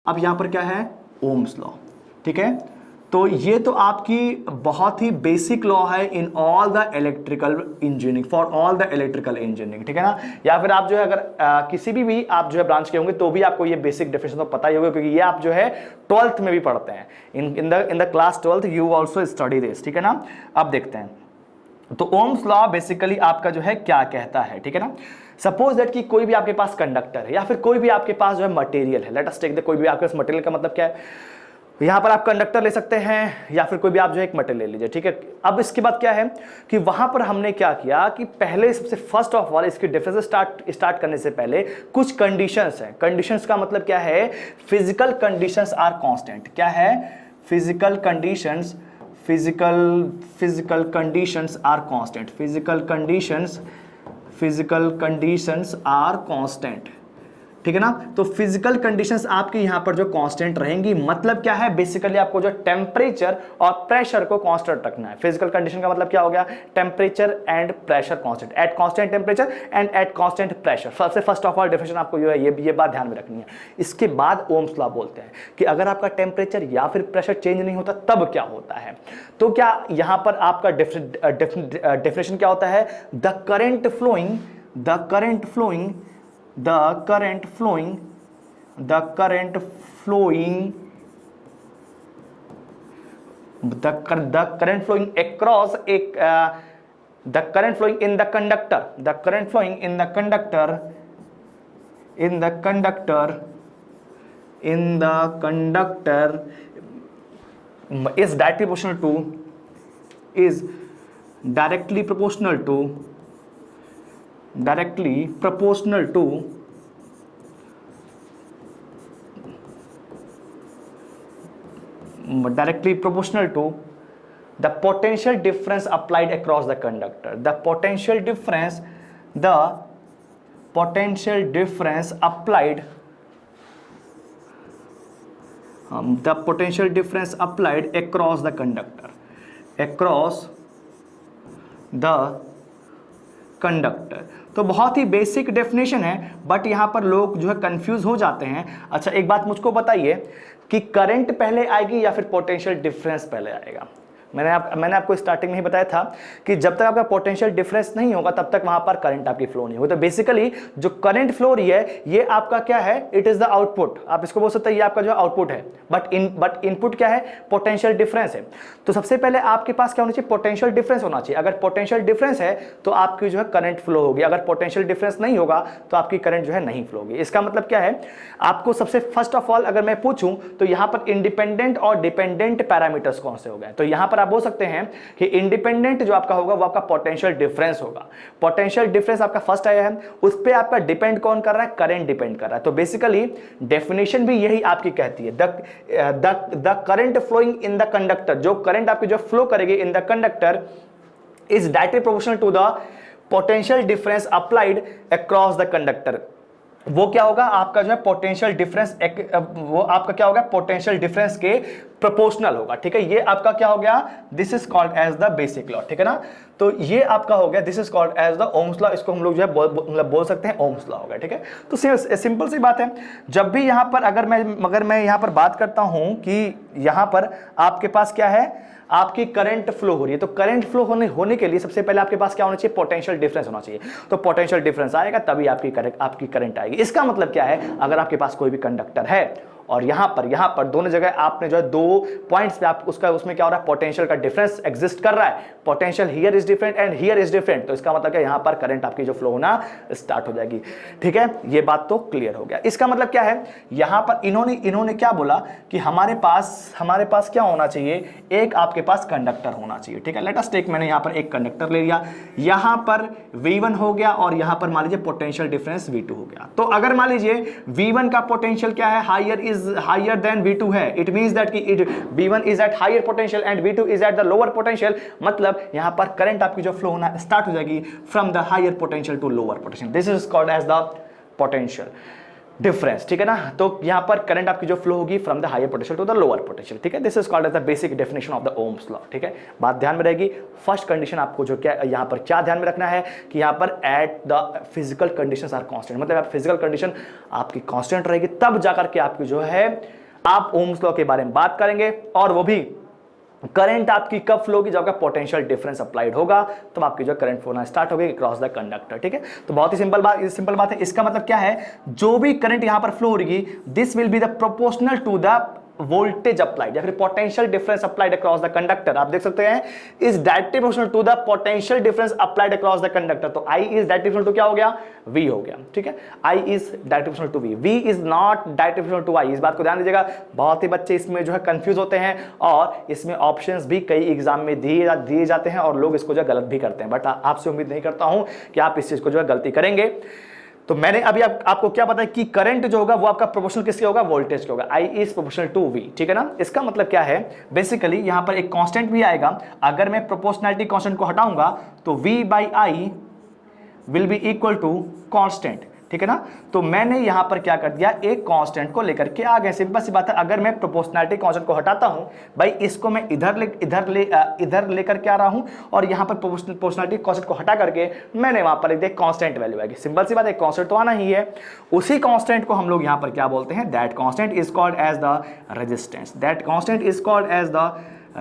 अब यहां पर क्या है, ओम्स लॉ, ठीक है। तो ये तो आपकी बहुत ही बेसिक लॉ है in all the electrical engineering, for all the electrical engineering, ठीक है ना। या फिर आप जो है अगर किसी भी आप जो है ब्रांच के होंगे तो भी आपको ये बेसिक डेफिनेशन तो पता ही होगा, क्योंकि ये आप जो है 12th में भी पढ़ते हैं, in the class 12th you also study this, ठीक है ना। अब देखते हैं, तो ओम्स लॉ बेसिकली आपका जो है क्या कहता है, ठीक है ना। सपोज दैट कि कोई भी आपके पास कंडक्टर है या फिर कोई भी आपके पास जो है मटेरियल है, लेट अस टेक द, कोई भी आपके पास मटेरियल का मतलब क्या है, यहां पर आप कंडक्टर ले सकते हैं या फिर कोई भी आप जो है एक मटेरियल ले लीजिए, ठीक है। अब इसके बाद क्या है कि वहां पर हमने क्या किया कि पहले सबसे फर्स्ट ऑफ ऑल इसकी डिफरेंस स्टार्ट करने से पहले कुछ कंडीशंस हैं। कंडीशंस का मतलब क्या है, फिजिकल कंडीशंस आर कांस्टेंट। क्या है, physical conditions are constant, physical conditions are constant, ठीक है ना। तो फिजिकल कंडीशंस आपकी यहां पर जो कांस्टेंट रहेंगी, मतलब क्या है, बेसिकली आपको जो टेम्परेचर और प्रेशर को कांस्टेंट रखना है। फिजिकल कंडीशन का मतलब क्या हो गया, temperature and pressure constant, at constant temperature and at constant pressure. सबसे फर्स्ट ऑफ ऑल डेफिनेशन आपको जो है ये बात ध्यान में रखनी है। इसके बाद ओम्स लॉ बोलते हैं कि अगर आपका टेम्परेचर या फिर प्रेशर चेंज नहीं होता तब क्या होता है। तो क्या यहां पर आपका डेफिनेशन क्या होता है, the current flowing in the conductor is directly proportional to the potential difference applied across the conductor. The potential difference applied across the conductor, तो बहुत ही बेसिक डेफिनेशन है, बट यहां पर लोग जो है कंफ्यूज हो जाते हैं। अच्छा एक बात मुझको बताइए कि करंट पहले आएगी या फिर पोटेंशियल डिफरेंस पहले आएगा। मैंने आपको स्टार्टिंग में ही बताया था कि जब तक आपका पोटेंशियल डिफरेंस नहीं होगा तब तक वहां पर करंट आपकी फ्लो नहीं होगी। तो बेसिकली जो करंट फ्लो रही है ये आपका क्या है, इट इज द आउटपुट। आप इसको बोल सकते हैं ये आपका जो आउटपुट है, बट इनपुट क्या है, पोटेंशियल डिफरेंस है। तो सबसे पहले आपके पास क्या होना चाहिए, पोटेंशियल डिफरेंस होना चाहिए। अगर पोटेंशियल डिफरेंस है तो आपकी जो है करंट फ्लो होगी, अगर पोटेंशियल डिफरेंस नहीं होगा तो आपकी करंट जो है नहीं फ्लो होगी। इसका मतलब क्या है, आपको सबसे फर्स्ट ऑफ ऑल अगर मैं पूछूं तो यहां पर इंडिपेंडेंट और डिपेंडेंट पैरामीटर्स कौन से हो गए। तो यहां पर आप बोल सकते हैं कि इंडिपेंडेंट जो आपका होगा वो आपका पोटेंशियल डिफरेंस होगा। पोटेंशियल डिफरेंस आपका फर्स्ट आया है, उस पे आपका डिपेंड कौन कर रहा है, करंट डिपेंड कर रहा है। तो बेसिकली डेफिनेशन भी यही आपकी कहती है, the current flowing in the conductor, जो करंट आपकी जो फ्लो करेगी in the conductor is directly proportional to the potential difference applied across the conductor. वो क्या होगा, आपका जो है पोटेंशियल डिफरेंस, वो आपका क्या होगा, पोटेंशियल डिफरेंस के प्रोपोर्शनल होगा, ठीक है। ये आपका क्या हो गया, this is called as the basic law, ठीक है ना। तो ये आपका हो गया, this is called as the Ohm's law. इसको हम लोग जो है बोल सकते हैं ओम्स लॉ हो गया, ठीक है। तो सिंपल सी बात है, जब भी यहां पर अगर मैं यहां पर बात करता हूं कि यहां पर आपके पास क्या है, आपकी करंट फ्लो हो रही है, तो करंट फ्लो होने के लिए सबसे पहले आपके पास क्या होना चाहिए, पोटेंशियल डिफरेंस होना चाहिए। तो पोटेंशियल डिफरेंस आएगा तभी आपकी करंट आएगी। इसका मतलब क्या है, अगर आपके पास कोई भी कंडक्टर है और यहां पर दोनों जगह आपने जो है दो पॉइंट्स पे आप उसमें क्या हो रहा है, पोटेंशियल का डिफरेंस एग्जिस्ट कर रहा है। Potential here is different and here is different, तो इसका मतलब क्या, यहां पर करंट आपकी जो फ्लो होना स्टार्ट हो जाएगी, ठीक है। ये बात तो क्लियर हो गया। इसका मतलब क्या है, यहां पर इन्होंने क्या बोला कि हमारे पास क्या होना चाहिए, एक आपके पास कंडक्टर होना चाहिए, ठीक है। लेट अस टेक, मैंने यहां पर एक कंडक्टर ले लिया, यहां पर V1 हो गया और यहां पर मान लीजिए पोटेंशियल डिफरेंस V2 हो गया। तो अगर मान लीजिए V1 का पोटेंशियल क्या है, higher than V2 है, it means that कि V1 is at higher potential and V2 is at the lower potential, मतलब यहां पर करंट आपकी जो फ्लो होना स्टार्ट हो जाएगी from the higher potential to lower potential. This is called as the potential. Difference, ठीक है ना। तो यहां पर करंट आपकी जो फ्लो होगी from the higher potential to the lower potential, ठीक है। This is called as the basic definition of the Ohm's law, ठीक है। बात ध्यान में रहेगी। फर्स्ट कंडीशन आपको जो क्या यहां पर क्या ध्यान में रखना है कि यहां पर at the physical conditions are constant, मतलब फिजिकल कंडीशन आपकी कांस्टेंट रहेगी तब जाकर के आपकी जो है आप ओम्स लॉ के बारे में बात करेंगे, और वो भी करंट आपकी कब फ्लो की, जब आपका पोटेंशियल डिफरेंस अप्लाइड होगा तब आपकी जो करंट फ्लो होना स्टार्ट होगी क्रॉस द कंडक्टर, ठीक है। तो बहुत ही सिंपल बात है। इसका मतलब क्या है, जो भी करंट यहां पर फ्लो होगी this will be the proportional to the voltage applied या फिर potential difference applied across the conductor. आप देख सकते हैं is directly proportional to the potential difference applied across the conductor. तो I is directly proportional to क्या हो गया, V हो गया, ठीक है। I is directly proportional to V, V is not directly proportional to I। इस बात को ध्यान दीजिएगा, बहुत ही बच्चे इसमें जो है कंफ्यूज होते हैं और इसमें ऑप्शंस भी कई एग्जाम में दिए जाते हैं और लोग इसको जो गलत भी करते हैं, बट आपसे उम्मीद नहीं करता हूं कि आप इस चीज को जो है गलती करेंगे। तो मैंने अभी आपको क्या बताया कि करंट जो होगा वो आपका प्रोपोर्शनल किसके होगा, वोल्टेज के होगा। I is proportional to V, ठीक है ना। इसका मतलब क्या है, बेसिकली यहां पर एक कांस्टेंट भी आएगा। अगर मैं प्रोपोर्शनैलिटी कांस्टेंट को हटाऊंगा तो V by I will be equal to constant, ठीक है ना। तो मैंने यहां पर क्या कर दिया, एक कांस्टेंट को लेकर के आ गए। सिंपल सी बात है, अगर मैं प्रोपोर्शनैलिटी कांस्टेंट को हटाता हूं भाई, इसको मैं इधर लेकर के आ रहा हूं और यहां पर प्रोपोर्शनैलिटी कांस्टेंट को हटा करके मैंने वहां पर एक कांस्टेंट वैल्यू आएगी। सिंपल सी बात है, कांस्टेंट तो आना ही है। उसी कांस्टेंट को हम लोग यहां पर क्या बोलते हैं, that constant is called as the resistance. That constant is called as the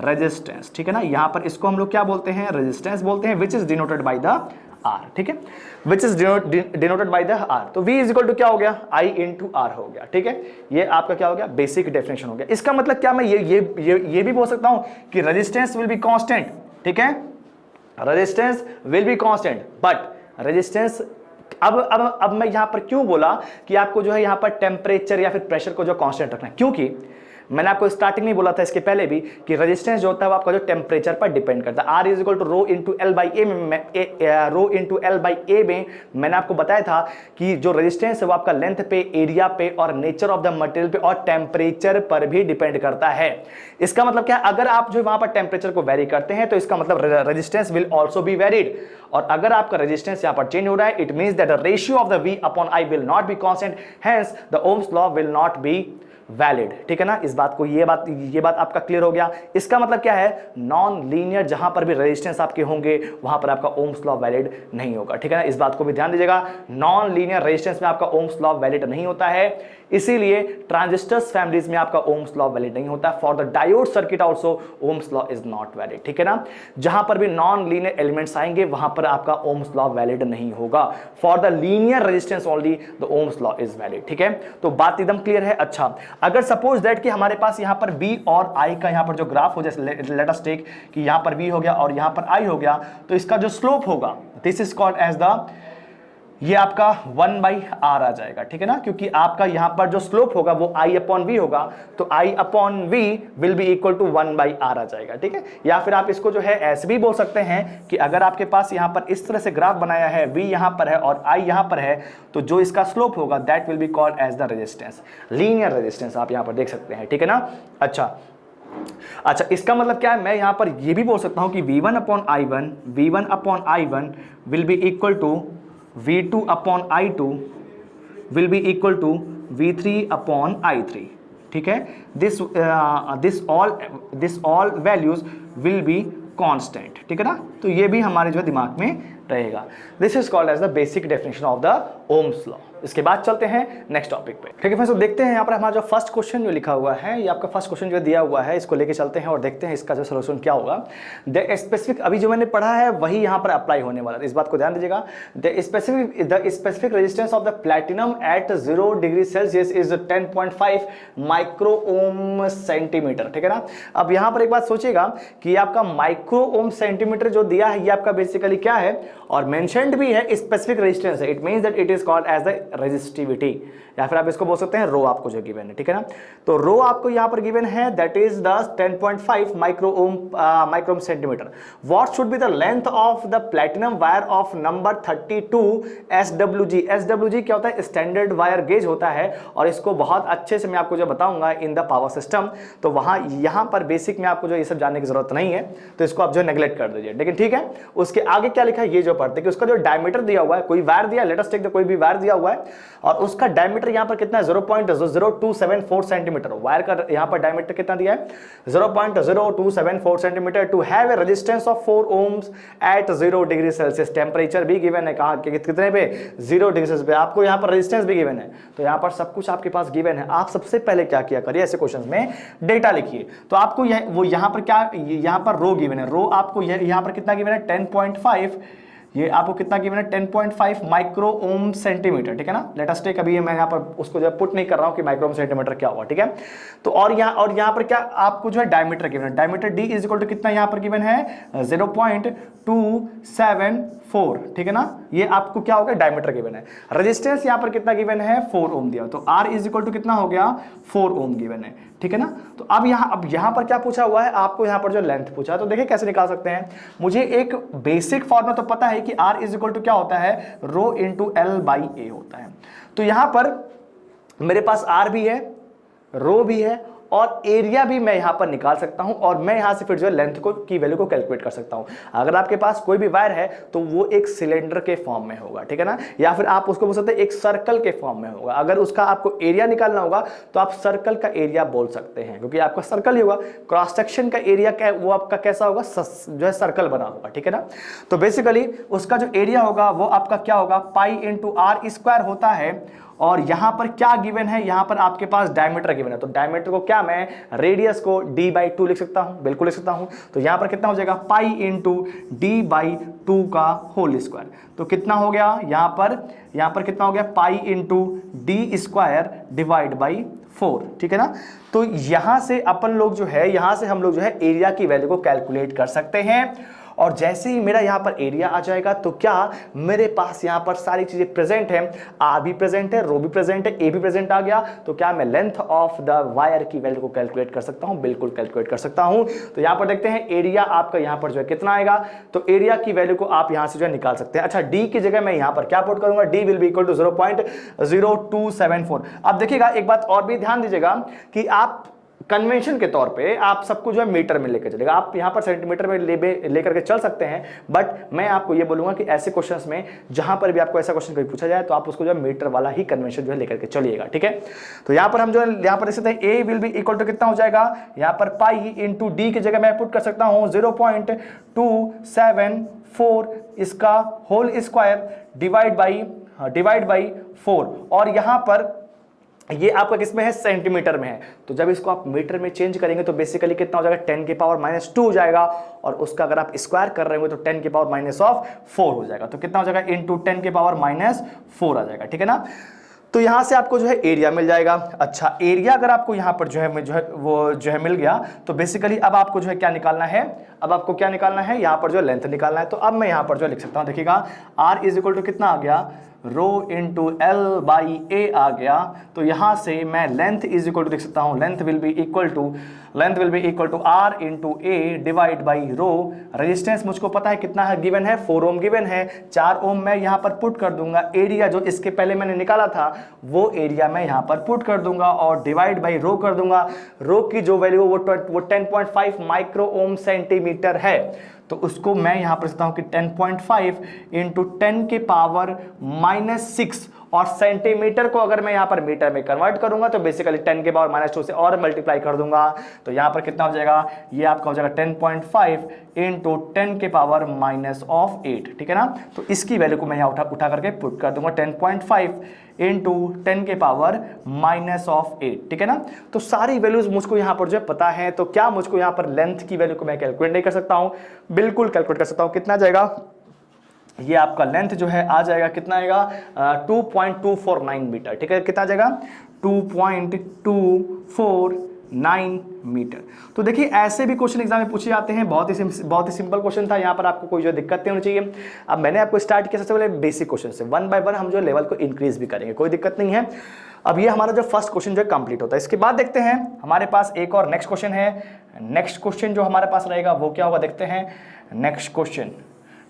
resistance, ठीक है ना। यहां पर इसको हम लोग क्या बोलते हैं, रेजिस्टेंस बोलते हैं, which is denoted by the R, ठीक है, which is denoted by the R। तो V इज इक्वल टू क्या हो गया, I इंटू R हो गया, ठीक है। ये आपका क्या हो गया, बेसिक डेफिनेशन हो गया। इसका मतलब क्या, मैं ये भी बोल सकता हूं कि रेजिस्टेंस विल बी कांस्टेंट, ठीक है, resistance will be constant, but resistance अब मैं यहां पर क्यों बोला कि आपको जो है यहां पर टेम्परेचर या फिर प्रेशर को जो कांस्टेंट रखना है, क्योंकि मैंने आपको स्टार्टिंग में बोला था इसके पहले भी कि रेजिस्टेंस जो होता है वो आपका जो टेम्परेचर पर डिपेंड करता है। R is equal to rho into L by A में, rho into L by A में मैंने आपको बताया था कि जो रेजिस्टेंस है वो आपका लेंथ पे, एरिया पे और नेचर ऑफ द मटेरियल पे और टेम्परेचर पर भी डिपेंड करता है। इसका मतलब क्या, अगर आप जो वहां पर टेम्परेचर को वेरी करते हैं तो इसका मतलब resistance will also be varied, और अगर आपका रेजिस्टेंस यहां पर चेंज हो रहा है it means that the ratio of the V upon I will not be constant, hence the Ohm's law will not be valid, ठीक है ना। इस बात को ये बात आपका क्लियर हो गया। इसका मतलब क्या है, नॉन लीनियर जहां पर भी रेजिस्टेंस आपके होंगे वहां पर आपका ओम्स लॉ वैलिड नहीं होगा, ठीक है ना। इस बात को भी ध्यान दीजिएगा, नॉन लीनियर रेजिस्टेंस में आपका ओम्स लॉ वैलिड नहीं होता है, इसीलिए ट्रांजिस्टर्स फैमिलीज में आपका ओम्स लॉ वैलिड नहीं होता। For the diode circuit also Ohm's law is not valid, ठीक है ना। जहां पर भी नॉन लीनियर एलिमेंट्स आएंगे वहां पर आपका ओम्स लॉ वैलिड नहीं होगा। For the linear resistance only the Ohm's law is valid, ठीक है। तो बात एकदम क्लियर है। अच्छा, अगर सपोज दैट कि हमारे पास यहां पर V और I का यहां पर जो ग्राफ हो, जैसे लेट अस टेक कि यहां पर V हो गया और यहां पर I हो गया, तो इसका जो स्लोप होगा this is called as the, ये आपका 1 बाई R आ जाएगा, ठीक है ना, क्योंकि आपका यहां पर जो स्लोप होगा वो I अपॉन V होगा, तो I upon V will be equal to 1 by R आ जाएगा, ठीक है। या फिर आप इसको जो है ऐसे भी बोल सकते हैं कि अगर आपके पास यहां पर इस तरह से ग्राफ बनाया है, V यहां पर है और I यहां पर है, तो जो इसका स्लोप होगा that will be called as the resistance, linear resistance आप यहां पर देख सकते हैं, ठीक है ना। अच्छा, इसका मतलब क्या है, मैं यहां पर ये भी बोल सकता हूं कि V1 upon I1 will be equal to V2 upon I2 will be equal to V3 upon I3, ठीक है। this all values will be constant, ठीक है ना। तो ये भी हमारे जो दिमाग में रहेगा। This is called as the basic definition of the Ohm's law. इसके बाद चलते हैं नेक्स्ट टॉपिक पे, ठीक है फ्रेंड्स। तो देखते हैं यहाँ पर हमारा जो फर्स्ट क्वेश्चन जो लिखा हुआ है, ये आपका फर्स्ट क्वेश्चन जो दिया हुआ है, इसको लेके चलते हैं और देखते हैं इसका जो सोल्यूशन क्या होगा। द स्पेसिफिक, अभी जो मैंने पढ़ा है वही यहाँ पर अप्लाई होने वाला है, इस बात को ध्यान दीजिएगा। The specific resistance of the platinum at 0 degree Celsius is 10.5 micro ohm centimetre, ठीक है ना। अब यहाँ पर एक बात सोचिएगा कि आपका माइक्रो ओम सेंटीमीटर जो दिया है ये आपका बेसिकली क्या है, और मेंशन्ड भी है स्पेसिफिक रेजिस्टेंस है, it means that it is called as the resistivity, या फिर आप इसको बोल सकते हैं रो आपको जो गिवन है, ठीक है ना। तो रो आपको यहां पर गिवन है that is the 10.5 micro ohm centimetre. What should be the length of the platinum wire of number 32 SWG। SWG क्या होता है, स्टैंडर्ड वायर गेज होता है, और इसको बहुत अच्छे से मैं आपको जो बताऊंगा इन द पावर सिस्टम। तो वहां यहां पर बेसिक में आपको जो ये सब जानने की जरूरत नहीं है, तो इसको आप जो नेग्लेक्ट कर दीजिए, लेकिन ठीक है। उसके आगे क्या लिखा है ये जो पड़ते हैं कि उसका जो डायमीटर दिया हुआ है, कोई वायर दिया, लेट अस टेक द कोई भी वायर दिया हुआ है और उसका डायमीटर यहां पर कितना है 0.0274 सेंटीमीटर। वायर का यहां पर डायमीटर कितना दिया है 0.0274 centimetre to have a resistance of 4 ohms at 0 degree Celsius. Temperature भी गिवन है, कहा कि कितने पे 0 डिग्री सेल्सियस पे, आपको यहां पर रेजिस्टेंस भी गिवन है, तो यहां पर सब कुछ आपके पास गिवन है। आप सबसे पहले क्या किया करिए, ऐसे क्वेश्चंस में डेटा लिखिए। तो आपको वो यहां पर क्या, यहां पर रो गिवन है, रो आपको यहां पर कितना गिवन है 10.5, ये आपको कितना गिवन है 10.5 माइक्रो ओम सेंटीमीटर, ठीक है ना। लेट अस टेक, अभी मैं यहां पर उसको जो पुट नहीं कर रहा हूं कि माइक्रो ओम सेंटीमीटर क्या हुआ, ठीक है। तो और यहां पर क्या आपको जो है डायमीटर गिवन है, diameter d is equal to कितना यहां पर गिवन है 0.274, ठीक है ना। ये आपको क्या होगा डायमीटर गिवन है। रेजिस्टेंस यहां पर कितना गिवन है 4 ओम दिया, तो R इज इक्वल टू कितना हो गया 4 ओम गिवन है, ठीक है ना। तो अब यहां पर क्या पूछा हुआ है आपको, यहां पर जो लेंथ पूछा है, तो देखिए कैसे निकाल सकते हैं। मुझे एक बेसिक फॉर्मूला तो पता है कि R इज इक्वल टू क्या होता है रो इंटू एल बाई ए होता है। तो यहां पर मेरे पास R भी है, रो भी है और एरिया भी मैं यहां पर निकाल सकता हूं और मैं यहां से फिर जो है लेंथ को की वैल्यू को कैलकुलेट कर सकता हूं। अगर आपके पास कोई भी वायर है तो वो एक सिलेंडर के फॉर्म में होगा, ठीक है ना, या फिर आप उसको बोल सकते हैं एक सर्कल के फॉर्म में होगा। अगर उसका आपको एरिया निकालना होगा तो आप सर्कल का एरिया बोल सकते हैं, क्योंकि आपका सर्कल ही होगा। क्रॉस सेक्शन का एरिया क्या वो आपका कैसा होगा, जो है सर्कल बना होगा, ठीक है ना। तो बेसिकली उसका जो एरिया होगा वो आपका क्या होगा पाई इंटू आर स्क्वायर होता है। और यहां पर क्या गिवन है, यहां पर आपके पास डायमीटर गिवन है, तो डायमीटर को क्या मैं रेडियस को d/2 लिख सकता हूं, बिल्कुल लिख सकता हूं। तो यहां पर कितना हो जाएगा पाई इंटू d/2 का होल स्क्वायर। तो कितना हो गया यहां पर कितना हो गया pi into D square divide by 4, ठीक है ना। तो यहां से अपन लोग जो है, यहां से हम लोग जो है एरिया की वैल्यू को कैलकुलेट कर सकते हैं। और जैसे ही मेरा यहां पर एरिया आ जाएगा तो क्या मेरे पास यहां पर सारी चीजें प्रेजेंट है, आर भी प्रेजेंट है, रो भी प्रेजेंट है, ए भी प्रेजेंट आ गया, तो क्या मैं लेंथ ऑफ द वायर की वैल्यू को कैलकुलेट कर सकता हूं, बिल्कुल कैलकुलेट कर सकता हूं। तो यहां पर देखते हैं एरिया आपका यहां पर जो है कितना आएगा, तो एरिया की वैल्यू को आप यहां से जो है निकाल सकते हैं। अच्छा, डी की जगह मैं यहां पर क्या पुट करूंगा, d will be equal to 0.0274। अब देखिएगा एक बात और भी ध्यान दीजिएगा कि आप कन्वेंशन के तौर पे आप सबको जो है मीटर में लेकर चलेगा, आप यहां पर सेंटीमीटर में लेकर के चल सकते हैं, बट मैं आपको ये बोलूंगा कि ऐसे क्वेश्चंस में जहां पर भी आपको ऐसा क्वेश्चन कभी पूछा जाए तो आप उसको जो है मीटर वाला ही कन्वेंशन जो है लेकर के चलिएगा, ठीक है। तो यहां पर हम जो है यहां पर देख सकते हैं ए विल बी इक्वल टू कितना हो जाएगा, यहां पर पाई इंटू डी की जगह मैं पुट कर सकता हूं 0.274 इसका होल स्क्वायर डिवाइड बाई 4, और यहां पर ये आपका किसमें है सेंटीमीटर में है। तो जब इसको आप मीटर में चेंज करेंगे तो बेसिकली कितना हो जाएगा 10 की पावर -2 हो जाएगा, और उसका अगर आप स्क्वायर कर रहे हो तो 10 की पावर -4 हो जाएगा। तो कितना हो जाएगा इंटू 10 की पावर -4 आ जाएगा, ठीक है ना। तो यहां से आपको जो है एरिया मिल जाएगा। अच्छा, एरिया अगर आपको यहां पर जो है वो जो है मिल गया तो बेसिकली अब आपको जो है क्या निकालना है, अब आपको क्या निकालना है, यहां पर जो लेंथ निकालना है। तो अब मैं यहां पर जो लिख सकता हूं, देखिएगा R इज इक्वल टू कितना आ गया रो इंटू एल बाई ए आ गया। तो यहां से मैं लेंथ इज इक्वल टू देख सकता हूं, length will be equal to r into A divide by rho. Resistance मुझको पता है कितना है गिवन है 4 ओम गिवन है, 4 ओम मैं यहां पर पुट कर दूंगा। एरिया जो इसके पहले मैंने निकाला था वो एरिया मैं यहां पर पुट कर दूंगा और डिवाइड बाई रो कर दूंगा। रो की जो वैल्यू वो 10.5 माइक्रो ओम सेंटीमीटर है, तो उसको मैं यहां पर लिखता हूं कि 10.5 इंटू 10 के पावर -6, और सेंटीमीटर को अगर मैं यहां पर मीटर में कन्वर्ट करूंगा तो बेसिकली 10 के पावर -2 से और मल्टीप्लाई कर दूंगा। तो यहां पर कितना हो जाएगा, ये आपका हो जाएगा 10.5 इंटू 10 के पावर -8, ठीक है ना। तो इसकी वैल्यू को मैं यहां उठा करके पुट कर दूंगा 10.5 इंटू 10 के पावर -8, ठीक है ना। तो सारी वैल्यूज मुझको यहां पर जो है पता है, तो क्या मुझको यहां पर लेंथ की वैल्यू को मैं कैलकुलेट नहीं कर सकता हूं, बिल्कुल कैलकुलेट कर सकता हूं। कितना जाएगा, ये आपका लेंथ जो है आ जाएगा कितना आएगा 2.249 मीटर, ठीक है। कितना आ जाएगा 2.249 मीटर। तो देखिए ऐसे भी क्वेश्चन एग्जाम में पूछे जाते हैं, बहुत ही सिंपल क्वेश्चन था, यहाँ पर आपको कोई जो दिक्कत नहीं होनी चाहिए। अब मैंने आपको स्टार्ट किया सबसे पहले बेसिक क्वेश्चन से, 1 बाय 1 हम जो लेवल को इंक्रीज भी करेंगे, कोई दिक्कत नहीं है। अब ये हमारा जो फर्स्ट क्वेश्चन जो है कंप्लीट होता है। इसके बाद देखते हैं हमारे पास एक और नेक्स्ट क्वेश्चन है। नेक्स्ट क्वेश्चन जो हमारे पास रहेगा वो क्या होगा, देखते हैं नेक्स्ट क्वेश्चन,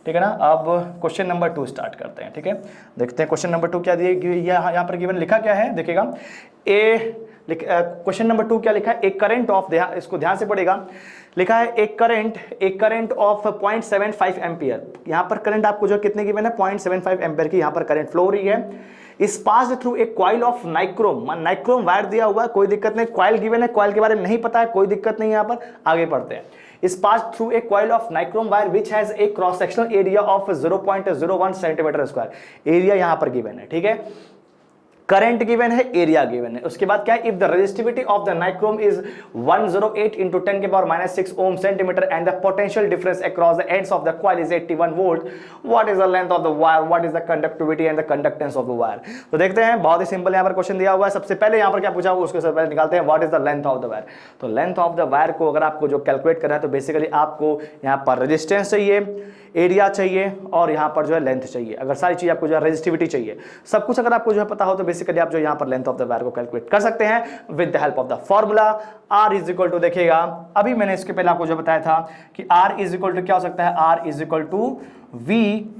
ठीक है ना। अब क्वेश्चन नंबर 2 स्टार्ट करते हैं, ठीक है। देखते हैं क्वेश्चन नंबर 2 क्या दिए, यहाँ पर गिवन लिखा क्या है, देखिएगा ए क्वेश्चन नंबर 2 क्या लिखा है, एक करंट ऑफ, इसको ध्यान से पढ़ेगा, लिखा है एक करंट ऑफ 0.75 एम्पियर। यहां पर करंट आपको जो कितने गिवन है, 0.75 एम्पियर की यहां पर करंट फ्लो हो रही है। इस पास थ्रू एक कॉइल ऑफ नाइक्रोम वायर दिया हुआ है, कोई दिक्कत नहीं, कॉइल गिवन है, कॉइल के बारे में नहीं पता है, कोई दिक्कत नहीं, यहां पर आगे पढ़ते हैं। Is pass through a coil of nichrome wire which has a cross sectional area of 0.01 centimetre square. Area यहां पर गिवन है, ठीक है, करंट गिवन है, एरिया गिवन है। उसके बाद क्या है, if the resistivity of the nichrome is 108 into 10 के power -6 ohm centimetre and the potential difference across the ends of the coil is 81 volt, what is the length of the wire, what is the conductivity and the conductance of the wire. तो देखते हैं, बहुत ही simple यहां पर question दिया हुआ है। सबसे पहले यहां पर क्या पूछा हुआ, उसके सबसे पहले निकालते हैं what is the length of the wire. तो लेंथ ऑफ द वायर को अगर आपको जो कैलकुलेट करना है तो बेसिकली आपको यहां पर रेजिस्टेंस चाहिए, एरिया चाहिए और यहां पर जो है लेंथ चाहिए। अगर सारी चीज आपको जो है रेजिस्टिविटी चाहिए, सब कुछ अगर आपको जो है पता हो तो बेसिकली आप जो यहां पर लेंथ ऑफ द वायर को कैलकुलेट कर सकते हैं with the help of the formula. R is equal to, देखिएगा अभी मैंने इसके पहले आपको जो बताया था कि R इज इक्वल टू क्या हो सकता है, R is equal to V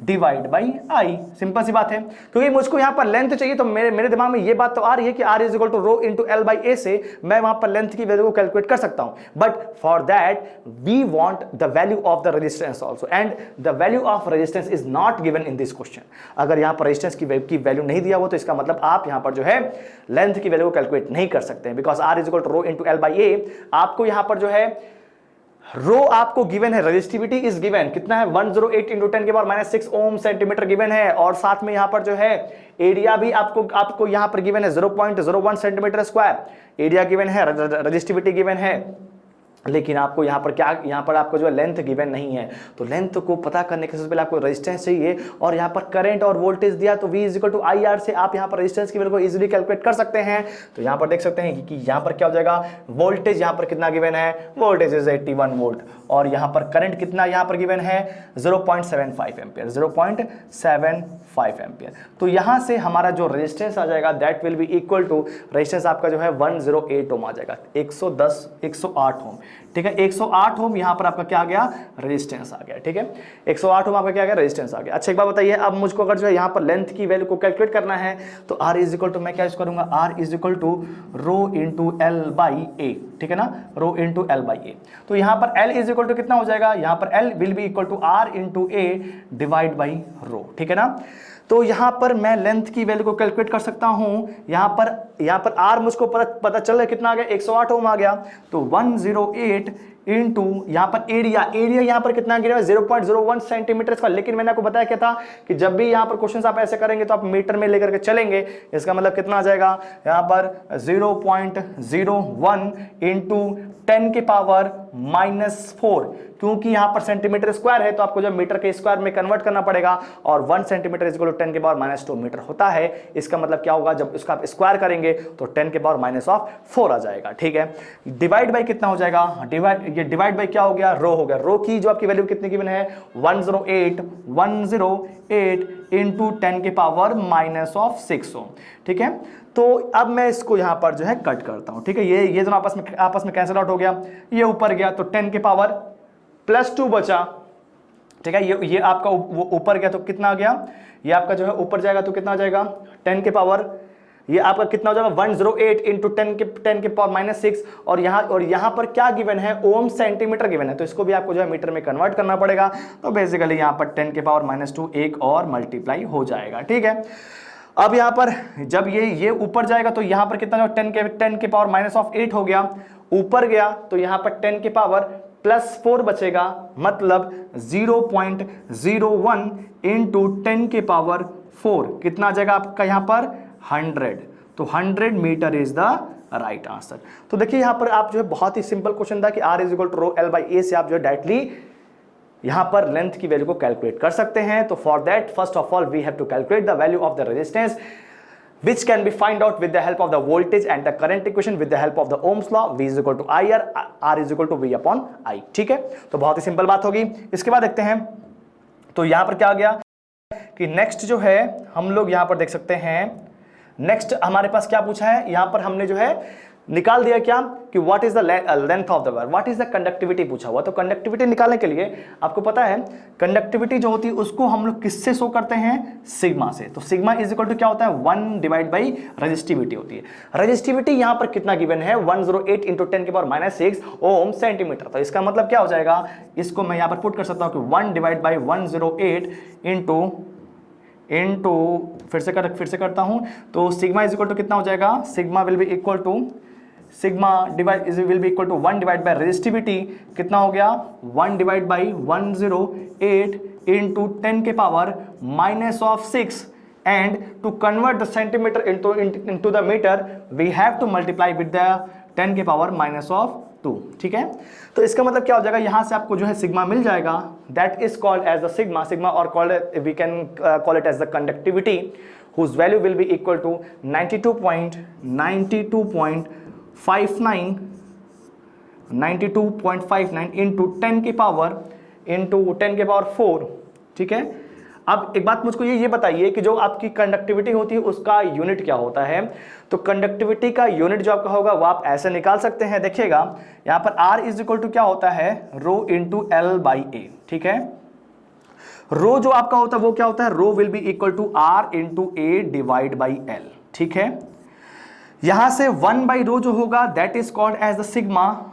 divide by I। Simple सी बात है, क्योंकि मुझको यहां पर लेंथ चाहिए तो मेरे दिमाग में ये बात तो आ रही है कि R is equal to rho into L by A से मैं वहां पर लेंथ की वैल्यू को कैलकुलेट कर सकता हूं। But for that we want the value of the resistance also, and the value of resistance is not given in this question. अगर यहां पर रेजिस्टेंस की वैल्यू नहीं दिया हुआ तो इसका मतलब आप यहां पर जो है लेंथ की वैल्यू को कैलकुलेट नहीं कर सकते हैं, because R is equal to rho into L by A। आपको यहां पर जो है रो आपको गिवन है, रेजिस्टिविटी इज गिवन, कितना है 108 into 10 के पावर -6 ओम सेंटीमीटर गिवन है, और साथ में यहां पर जो है एरिया भी आपको यहां पर गिवन है 0.01 सेंटीमीटर स्क्वायर एरिया गिवन है, रेजिस्टिविटी गिवन है। लेकिन आपको यहां पर क्या, यहां पर आपको जो है लेंथ गिवन नहीं है। तो लेंथ को पता करने के सबसे पहले आपको रेजिस्टेंस चाहिए, और यहां पर करंट और वोल्टेज दिया तो V is equal to IR से आप यहां पर रेजिस्टेंस की वैल्यू को इजीली कैलकुलेट कर सकते हैं। तो यहां पर देख सकते हैं कि यहां पर क्या हो जाएगा, वोल्टेज यहां पर कितना गिवन है, वोल्टेज इज 81 वोल्ट, और यहां पर करंट कितना यहां पर गिवन है 0.75 एम्पियर, 0.75 एम्पियर। तो यहां से हमारा जो रेजिस्टेंस आ जाएगा that will be equal to, resistance आपका जो है 108 ओम आ जाएगा, 108 ओम, ठीक है, 108 ओम यहां पर आपका क्या आ गया, रेजिस्टेंस आ गया, ठीक है, 108 ओम आपका क्या आ गया, रेजिस्टेंस आ गया। अच्छा एक बात बताइए, अब मुझको अगर जो है यहां पर लेंथ की वैल्यू को कैलकुलेट करना है तो R इज इक्वल टू, मैं क्या यूज करूंगा, R is equal to rho into L by A, ठीक है ना, rho into L by A। तो यहां पर L इज इक्वल टू कितना हो जाएगा, यहां पर L will be equal to R into A divide by rho, ठीक है ना। तो यहां पर मैं लेंथ की वैल्यू को कैलकुलेट कर सकता हूं, यहां पर R मुझको पता चल रहा है कितना आ गया, 108 ओम आ गया। तो 108 इंटू यहां पर एरिया यहां पर कितना गिरा, 0.01 सेंटीमीटर स्क्वायर। लेकिन मैंने आपको बताया क्या था कि जब भी यहां पर क्वेश्चन आप ऐसे करेंगे तो आप मीटर में लेकर के चलेंगे, इसका मतलब कितना आ जाएगा, यहां पर 0.01 इंटू 10 के पावर -4, क्योंकि यहां पर सेंटीमीटर स्क्वायर है तो आपको जब मीटर के स्क्वायर में कन्वर्ट करना पड़ेगा, और 1 सेंटीमीटर इज इक्वल टू 10 के पावर -2 मीटर होता है। इसका मतलब क्या होगा, जब इसका आप स्क्वायर करेंगे तो 10 के पावर -4 आ जाएगा, ठीक है। डिवाइड बाई कितना हो जाएगा, डिवाइड बाई क्या हो गया, रो हो गया। रो की जो आपकी वैल्यू कितनी गिवन है, 108 इंटू 10 के पावर -6 ओम, ठीक है। तो अब मैं इसको यहां पर जो है कट करता हूं, ठीक है, ये दोनों आपस में कैंसिल आउट हो गया, ये ऊपर गया तो 10 के पावर +2 बचा, ठीक है, ये आपका ऊपर गया तो कितना आ गया, ये आपका जो है ऊपर जाएगा तो कितना आ जाएगा, 10 के पावर, ये आपका कितना हो जाएगा 108 इंटू 10 के पावर -6, और यहां पर क्या गिवन है, ओम सेंटीमीटर गिवन है, तो इसको भी आपको जो है मीटर में कन्वर्ट करना पड़ेगा। तो बेसिकली यहां पर 10 के पावर -2 एक और मल्टीप्लाई हो जाएगा, ठीक है। अब यहां पर जब ये ऊपर जाएगा तो यहां पर कितना, 10 के पावर -8 हो गया, ऊपर गया तो यहां पर 10 के पावर +4 बचेगा, मतलब 0.01 इंटू 10 के पावर 4 कितना आ जाएगा आपका यहां पर 100। तो 100 metre is the right answer. तो देखिए यहां पर आप जो है बहुत ही सिंपल क्वेश्चन था कि R is equal to rho L by A से आप जो है डायरेक्टली यहां पर लेंथ की वैल्यू को कैलकुलेट कर सकते हैं। तो for that first of all we have to calculate the value of the resistance which can be find out with the help of the voltage and the current equation with the help of the Ohm's law। V is equal to IR, R is equal to V upon I, ठीक है। तो बहुत ही simple बात होगी। इसके बाद देखते हैं, तो यहां पर क्या आ गया कि नेक्स्ट जो है हम लोग यहां पर देख सकते हैं नेक्स्ट हमारे पास क्या पूछा है, यहां पर हमने जो है निकाल दिया क्या कि what is the length of the wire, what is the conductivity पूछा हुआ। तो कंडक्टिविटी निकालने के लिए आपको पता है कंडक्टिविटी जो होती है उसको हम लोग किससे शो करते हैं, सिग्मा से। तो सिग्मा इज इक्वल टू क्या होता है, 1 डिवाइड बाई रेजिस्टिविटी होती है। रेजिस्टिविटी यहां पर कितना गिवन है, 108 इंटू 10 के पावर -6 ओम सेंटीमीटर। तो इसका मतलब क्या हो जाएगा, इसको मैं यहां पर पुट कर सकता हूं कि 1 डिवाइड बाई 108 इंटू फिर से करता हूं, तो सिग्मा इज इक्वल टू कितना हो जाएगा, sigma will be equal to sigma will be equal to 1 divide by resistivity कितना हो गया, 1 डिवाइड बाई 108 इंटू 10 के power -6 and to convert the centimetre into the meter we have to multiply with the 10 के power -2। ठीक है, तो इसका मतलब क्या हो जाएगा, यहां से आपको जो है सिग्मा मिल जाएगा, that is called as the sigma और called we can call it as the conductivity whose value will be equal to 92.59 into 10 के पावर 4। ठीक है, अब एक बात मुझको ये बताइए कि जो आपकी कंडक्टिविटी होती है उसका यूनिट क्या होता है। तो कंडक्टिविटी का यूनिट जो आपका होगा वो आप ऐसे निकाल सकते हैं, देखिएगा यहां पर R इज इक्वल टू क्या होता है, रो इंटू एल बाई ए। ठीक है, रो जो आपका होता है वो क्या होता है, rho will be equal to R into A divide by L. ठीक है, यहां से 1 बाई रो जो होगा that is called as the sigma,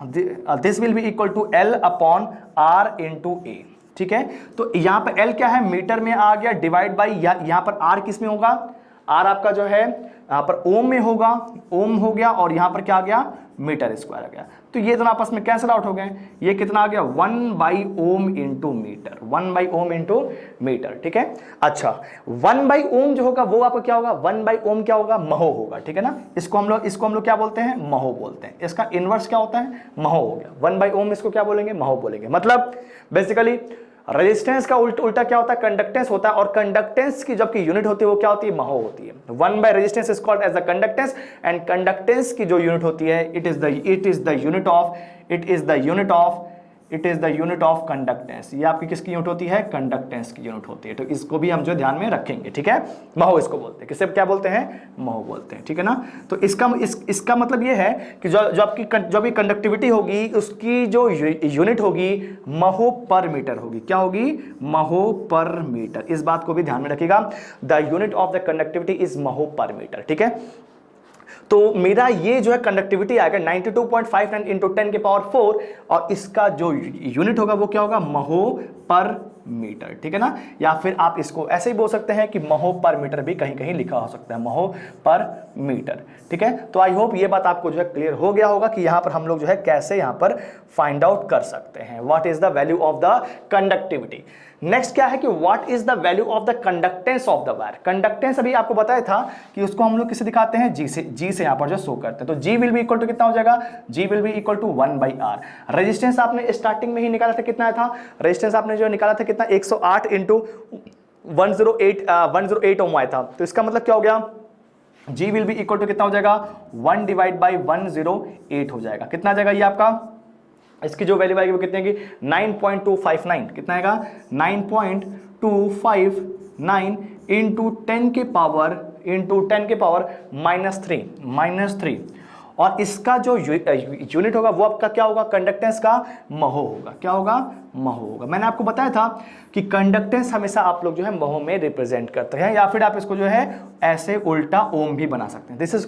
this will be equal to L upon R into A. ठीक है, तो यहां पर L क्या है, मीटर में आ गया, डिवाइड बाई यहां पर R किस में होगा, R आपका जो है यहां पर ओम में होगा, ओम हो गया, और यहां पर क्या आ गया, मीटर स्क्वायर आ गया। तो ये दोनों आपस में कैंसिल आउट हो गए, ये कितना आ गया, 1 by ohm into metre, 1 by ohm into metre. ठीक है, अच्छा 1 बाई ओम जो होगा वो आपका क्या होगा, 1 बाई ओम क्या होगा, महो होगा। ठीक है ना, इसको हम लोग क्या बोलते हैं, महो बोलते हैं। इसका इनवर्स क्या होता है, महो हो गया। 1 बाई ओम इसको क्या बोलेंगे, महो बोलेंगे। मतलब बेसिकली रेजिस्टेंस का उल्टा क्या होता है, कंडक्टेंस होता है, और कंडक्टेंस की जबकि यूनिट होती है वो क्या होती है, महो होती है। 1 by resistance is called as the conductance, and conductance की जो यूनिट होती है it is the unit of conductance. ये आपकी किसकी यूनिट होती है, कंडक्टेंस की यूनिट होती है। तो इसको भी हम जो ध्यान में रखेंगे। ठीक है, महो इसको बोलते हैं, किसे क्या बोलते हैं, महो बोलते हैं। ठीक है ना, तो इसका मतलब ये है कि जो भी कंडक्टिविटी होगी उसकी जो यूनिट होगी महो पर मीटर होगी। क्या होगी, महो पर मीटर। इस बात को भी ध्यान में रखिएगा, the unit of the conductivity is mho per meter. ठीक है, तो मेरा ये जो है कंडक्टिविटी आएगा 92.59 इंटू 10 के पावर 4, और इसका जो यूनिट होगा वो क्या होगा, महो पर मीटर। ठीक है ना, या फिर आप इसको ऐसे ही बोल सकते हैं कि महो पर मीटर भी कहीं कहीं लिखा हो सकता है, महो पर मीटर। ठीक है, तो आई होप ये बात आपको जो है क्लियर हो गया होगा कि यहां पर हम लोग जो है कैसे यहां पर फाइंड आउट कर सकते हैं what is the value of the conductivity. Next क्या है कि what is the value of the conductance of the wire. Conductance अभी आपको बताया था कि उसको हम लोग किसे दिखाते हैं, जी से यहां पर जो शो करते हैं। तो G will be equal to कितना हो जाएगा, G will be equal to 1 by R. Resistance आपने स्टार्टिंग में ही निकाला था, कितना था रेजिस्टेंस आपने जो निकाला था, कितना 108 इंटू 108 ओम आया था। तो इसका मतलब क्या हो गया, जी विल बी इक्वल टू कितना हो जाएगा, 1 डिवाइड बाई 108 हो जाएगा। कितना आ जाएगा ये आपका, इसकी जो वैल्यू आएगी वो कितने की, 9.259। कितना आएगा, 9.259 इंटू 10 के पावर -3। और इसका जो यूनिट होगा वो आपका क्या होगा, कंडक्टेंस का महो होगा। क्या होगा, महो होगा। मैंने आपको बताया था कि कंडक्टेंस हमेशा आप लोग जो है महो में रिप्रेजेंट करते हैं, या फिर आप इसको जो है ऐसे उल्टा ओम भी बना सकते हैं। This is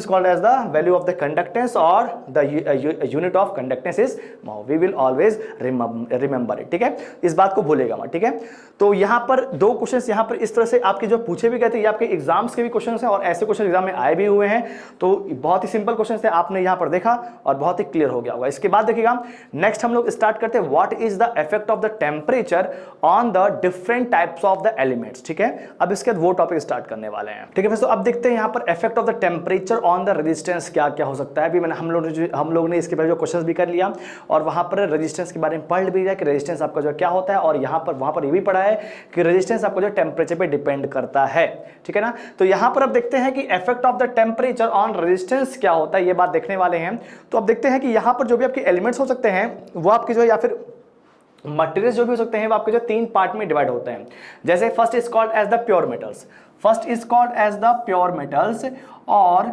called as the value of the conductance, और the unit of conductance is mho. We will always remember it. ठीक है, इस बात को भूलेगा मत। ठीक है, तो यहां पर 2 क्वेश्चंस यहां पर इस तरह से आपके जो पूछे भी गए थे, ये आपके एग्जाम्स के भी क्वेश्चंस हैं, और ऐसे क्वेश्चन एग्जाम में आए भी हुए हैं। तो बहुत ही सिंपल क्वेश्चंस थे, आपने यहां पर देखा और बहुत ही क्लियर हो गया होगा। इसके बाद देखिएगा, नेक्स्ट हम लोग स्टार्ट करते हैं, what is the effect of the temperature on the different types of the elements. ठीक है, अब इसके बाद वो टॉपिक स्टार्ट करने वाले हैं। ठीक है, तो अब देखते हैं यहां पर effect of the temperature on the resistance क्या क्या हो सकता है। अभी मैंने हम लोग ने इसके पहले जो क्वेश्चंस भी कर लिया, और वहां पर रेजिस्टेंस के बारे में पढ़ भी लिया कि रेजिस्टेंस आपका जो क्या होता है, और वहां पर ये भी पढ़ा है कि रेजिस्टेंस आपको जो टेम्परेचर पे डिपेंड करता है। ठीक है ना, तो यहां पर अब देखते हैं कि effect of the temperature on resistance क्या होता है, ये बात देखने वाले हैं। तो अब देखते हैं कि यहां पर जो भी आपके एलिमेंट्स हो सकते हैं वो आपके जो है, या फिर मटेरियल्स जो भी हो सकते हैं वो आपके जो 3 पार्ट में डिवाइड होते हैं। जैसे first is called as the pure metals, first is called as the pure metals, और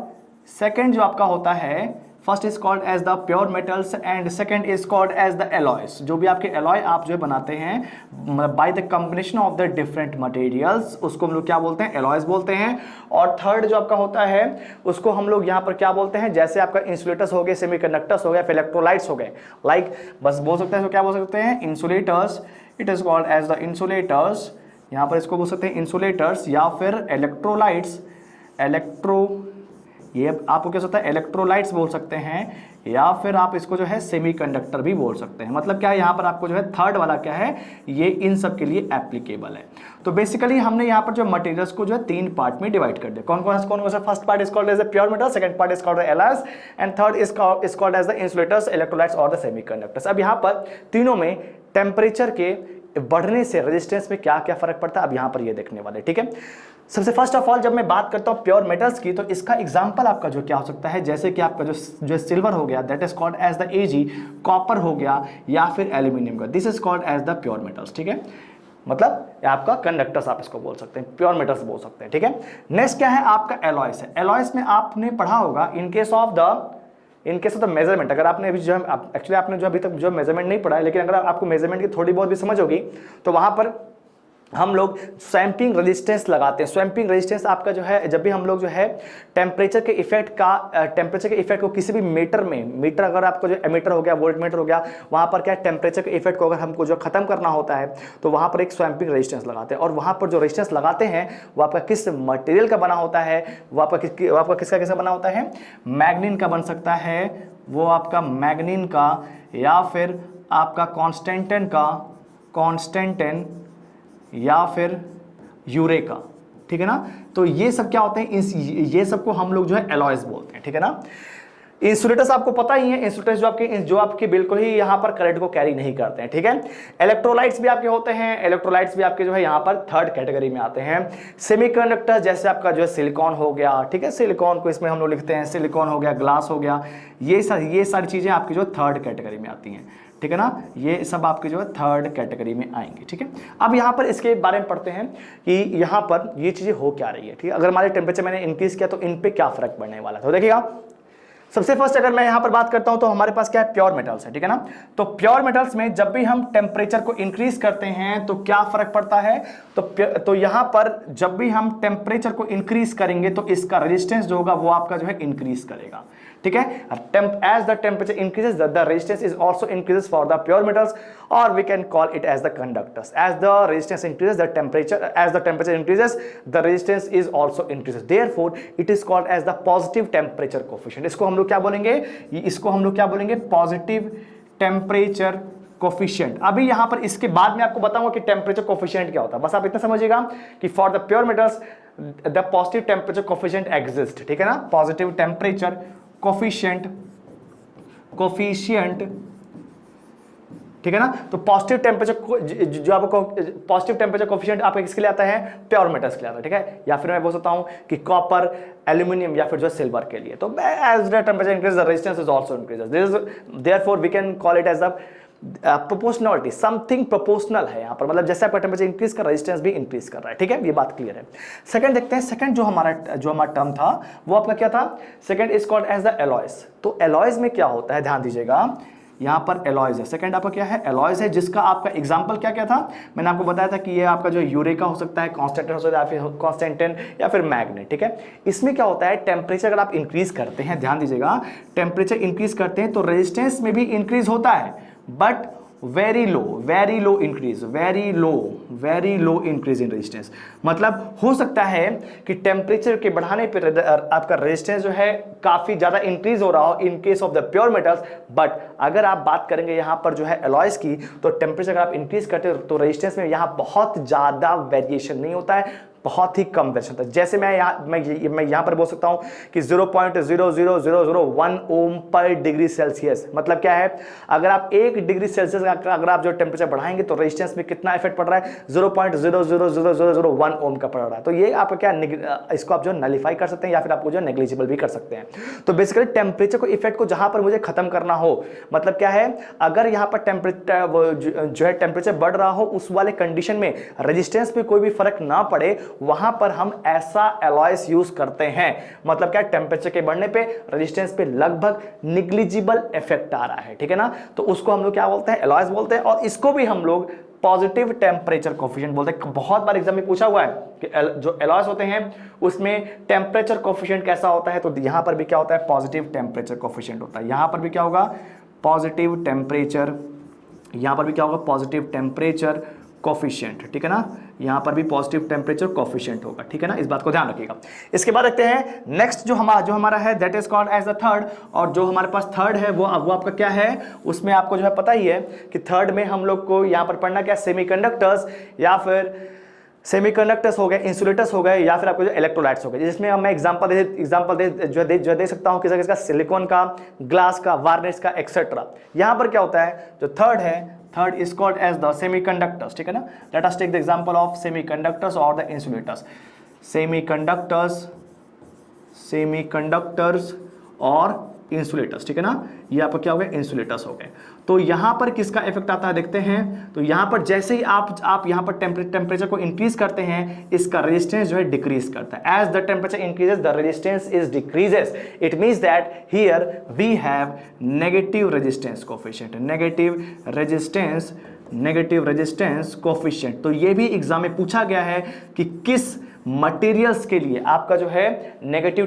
सेकंड जो आपका होता है, first is called as the pure metals and second is called as the alloys. जो भी आपके एलॉय आप जो बनाते हैं by the combination of the different materials, उसको हम लोग क्या बोलते हैं, एलॉयज बोलते हैं। और थर्ड जो आपका होता है उसको हम लोग यहाँ पर क्या बोलते हैं, जैसे आपका इंसुलेटर्स हो गए, सेमीकंडक्टर्स हो गए, फिर इलेक्ट्रोलाइट्स हो गए, लाइक बस बोल सकते हैं तो क्या बोल सकते हैं, insulators, it is called as the insulators, यहाँ पर इसको बोल सकते हैं इंसुलेटर्स, या फिर इलेक्ट्रोलाइट्स, ये आपको क्या होता है, इलेक्ट्रोलाइट्स बोल सकते हैं, या फिर आप इसको जो है सेमीकंडक्टर भी बोल सकते हैं। मतलब क्या है, यहाँ पर आपको जो है थर्ड वाला क्या है, ये इन सब के लिए एप्लीकेबल है। तो बेसिकली हमने यहाँ पर जो मटेरियल्स को जो है 3 पार्ट में डिवाइड कर दिया। कौन कौन सा, first part is called as the pure metal, second part is called the alloys and third is called as the insulators, electrolytes और द सेमीकंडक्टर्स। अब यहाँ पर तीनों में टेम्परेचर के बढ़ने से रेजिस्टेंस में क्या क्या फर्क पड़ता है, अब यहाँ पर ये देखने वाले, ठीक है। सबसे फर्स्ट ऑफ ऑल जब मैं बात करता हूँ प्योर मेटल्स की, तो इसका एग्जांपल आपका जो क्या हो सकता है, जैसे कि आपका जो सिल्वर हो गया, that is called as the Ag, copper हो गया, या फिर एल्यूमिनियम का, this is called as the pure metals, ठीक है। मतलब आपका कंडक्टर्स आप इसको बोल सकते हैं, प्योर मेटल्स बोल सकते हैं, ठीक है। नेक्स्ट क्या है, आपका एलॉयस है। एलॉयस में आपने पढ़ा होगा in case of the measurement, अगर आपने अभी जो एक्चुअली आपने जो अभी तक जो मेजरमेंट नहीं पढ़ा है, लेकिन अगर आपको मेजरमेंट की थोड़ी बहुत भी समझ होगी तो वहां पर हम लोग स्वैम्पिंग रेजिस्टेंस लगाते हैं। स्वैम्पिंग रेजिस्टेंस आपका जो है, जब भी हम लोग जो है टेम्परेचर के इफेक्ट को किसी भी मीटर अगर आपको जो एमीटर हो गया, वोल्टमीटर हो गया, वहां पर क्या टेम्परेचर के इफेक्ट को अगर हमको जो खत्म करना होता है तो वहां पर एक स्वैम्पिंग रेजिस्टेंस लगाते हैं। और वहां पर जो रेजिस्टेंस लगाते हैं वो आपका किस मटेरियल का बना होता है, वो आपका किसका बना होता है, मैग्नीन का बन सकता है, वो आपका मैग्नीन का, या फिर आपका कॉन्स्टेंटेन, या फिर यूरेका, ठीक है ना। तो ये सब क्या होते हैं, ये सब को हम लोग जो है एलॉयज बोलते हैं, ठीक है ना। इंसुलेटर्स आपको पता ही है, इंसुलेटर्स जो आपके बिल्कुल ही यहाँ पर करंट को कैरी नहीं करते हैं, ठीक है। इलेक्ट्रोलाइट्स भी आपके होते हैं, इलेक्ट्रोलाइट्स भी आपके जो है यहाँ पर थर्ड कैटेगरी में आते हैं। सेमीकंडक्टर जैसे आपका जो है सिलिकॉन हो गया, ठीक है, सिलिकॉन को इसमें हम लोग लिखते हैं, सिलिकॉन हो गया, ग्लास हो गया, ये सारी चीजें आपकी जो थर्ड कैटेगरी में आती हैं, ठीक है ना। ये सब आपके जो है थर्ड कैटेगरी में आएंगे, ठीक है। अब यहाँ पर इसके बारे में पढ़ते हैं कि यहाँ पर ये चीजें हो क्या रही है, ठीक है। अगर हमारे टेम्परेचर मैंने इंक्रीज किया तो इन पे क्या फर्क पड़ने वाला है, तो देखिएगा। सबसे फर्स्ट अगर मैं यहां पर बात करता हूं तो हमारे पास क्या है, प्योर मेटल्स है, ठीक है ना। तो प्योर मेटल्स में जब भी हम टेम्परेचर को इंक्रीज करते हैं तो क्या फर्क पड़ता है, तो यहां पर जब भी हम टेम्परेचर को इंक्रीज करेंगे तो इसका रेजिस्टेंस जो होगा वो आपका जो है इंक्रीज करेगा, ठीक है। As the temperature increases the resistance is also increases for the pure metals, और we can call it as the conductors. As the resistance increases the temperature increases the resistance is also increases, therefore it is called as the positive temperature coefficient. इसको हम लोग क्या बोलेंगे, positive temperature coefficient. अभी यहां पर इसके बाद में आपको बताऊंगा कि टेम्परेचर कोफिशिएंट क्या होता है, बस आप इतना समझिएगा कि for the pure metals the positive temperature coefficient exist, ठीक है ना। पॉजिटिव टेम्परेचर कोफिशिएंट, ठीक है ना। तो पॉजिटिव टेम्परेचर जो आपको पॉजिटिव टेम्परेचर कोफिशिएंट आपका किसके लिए आता है, प्योर मेटल्स के लिए आता है, ठीक है। या फिर मैं बोल सकता हूं कि कॉपर, एल्यूमिनियम या फिर जो सिल्वर के लिए। तो as the temperature increase the resistance is also increases, therefore we can call it as the proportionality, something proportional है यहाँ पर, मतलब जैसे आपका टेम्परेचर इंक्रीज कर रेजिस्टेंस भी इंक्रीज कर रहा है, ठीक है। ये बात क्लियर है। सेकंड देखते हैं, सेकंड जो हमारा टर्म था वो आपका क्या था, second is called as the alloys. तो एलॉयज में क्या होता है, ध्यान दीजिएगा, यहाँ पर एलॉयज है, सेकंड आपका क्या है, एलॉयज है, जिसका आपका एग्जांपल क्या क्या था, मैंने आपको बताया था कि ये आपका जो यूरेका हो सकता है, कॉन्स्टेंटेन हो सकता है, या फिर कॉन्स्टेंटेन या फिर मैग्नेट, ठीक है। इसमें क्या होता है, टेम्परेचर अगर आप इंक्रीज करते हैं, ध्यान दीजिएगा, टेम्परेचर इंक्रीज करते हैं तो रेजिस्टेंस में भी इंक्रीज होता है, but very low increase in resistance. मतलब हो सकता है कि टेम्परेचर के बढ़ाने पर आपका रेजिस्टेंस जो है काफी ज्यादा इंक्रीज हो रहा हो in case of the pure metals, but अगर आप बात करेंगे यहां पर जो है एलॉयज की, तो टेम्परेचर अगर आप इंक्रीज करते हो तो रेजिस्टेंस में यहां बहुत ज्यादा वेरिएशन नहीं होता है, बहुत ही कम वेरिएशन होता है। जैसे मैं यहाँ पर बोल सकता हूँ कि 0.00001 ओम पर डिग्री सेल्सियस, मतलब क्या है, अगर आप 1 डिग्री सेल्सियस अगर आप जो टेम्परेचर बढ़ाएंगे तो रेजिस्टेंस में कितना इफेक्ट पड़ रहा है, 0.00001 ओम का पड़ रहा है। तो ये आप क्या, इसको आप जो नलिफाई कर सकते हैं या फिर आपको जो नेग्लिजिबल भी कर सकते हैं। तो बेसिकली टेम्परेचर को इफेक्ट को जहां पर मुझे खत्म करना हो, मतलब क्या है, अगर यहां पर टेम्परेचर जो है टेम्परेचर बढ़ रहा हो, उस वाले कंडीशन में रेजिस्टेंस पे कोई भी फर्क ना पड़े, वहां पर हम ऐसा एलॉयस यूज करते हैं। मतलब क्या, टेम्परेचर के बढ़ने पे रेजिस्टेंस पे लगभग निग्लिजिबल इफेक्ट आ रहा है, ठीक है ना। तो उसको हम लोग क्या बोलते हैं, एलॉयस बोलते हैं। और इसको भी हम लोग पॉजिटिव टेम्परेचर कोफिशिएंट बोलते हैं। बहुत बार एग्जाम में पूछा हुआ है कि जो एलॉयस होते हैं उसमें टेम्परेचर कोफिशिएंट कैसा होता है, तो यहां पर भी क्या होता है, पॉजिटिव टेम्परेचर कोफिशिएंट होता है। यहां पर भी क्या होगा, पॉजिटिव टेम्परेचर, यहां पर भी क्या होगा, पॉजिटिव टेम्परेचर कोफिशिएंट, ठीक है ना। यहां पर भी पॉजिटिव टेम्परेचर कोफिशिएंट होगा, ठीक है ना, इस बात को ध्यान रखिएगा। इसके बाद देखते हैं नेक्स्ट जो हमारा है, that is called as the third. और जो हमारे पास थर्ड है वो आपका क्या है, उसमें आपको जो है पता ही है कि थर्ड में हम लोग को यहां पर पढ़ना क्या, सेमीकंडक्टर्स, या फिर सेमीकंडक्टर्स हो गए, इंसुलेटर्स हो गए, या फिर आपको जो इलेक्ट्रोलाइट्स हो गए। जिसमें मैं एग्जांपल दे सकता हूं किसका, सिलिकॉन का, ग्लास का, वार्निश का, एक्सेट्रा। यहां पर क्या होता है, जो थर्ड है, third is called as the semiconductors, ठीक है ना। Let us take the example of semiconductors और द इंसुलेटर्स। सेमीकंडक्टर्स और इंसुलेटर्स, ठीक है ना, ये आपका क्या हो गया, इंसुलेटर्स हो गए। तो यहां पर किसका इफेक्ट आता है देखते हैं। तो यहां पर जैसे ही आप यहां पर टेम्परेचर को इंक्रीज करते हैं, इसका रेजिस्टेंस जो है डिक्रीज करता है। As the temperature increases the resistance is decreases. It means that here we have negative resistance coefficient, negative resistance coefficient. तो ये भी एग्जाम में पूछा गया है कि किस मटेरियल्स के लिए आपका जो है नेगेटिव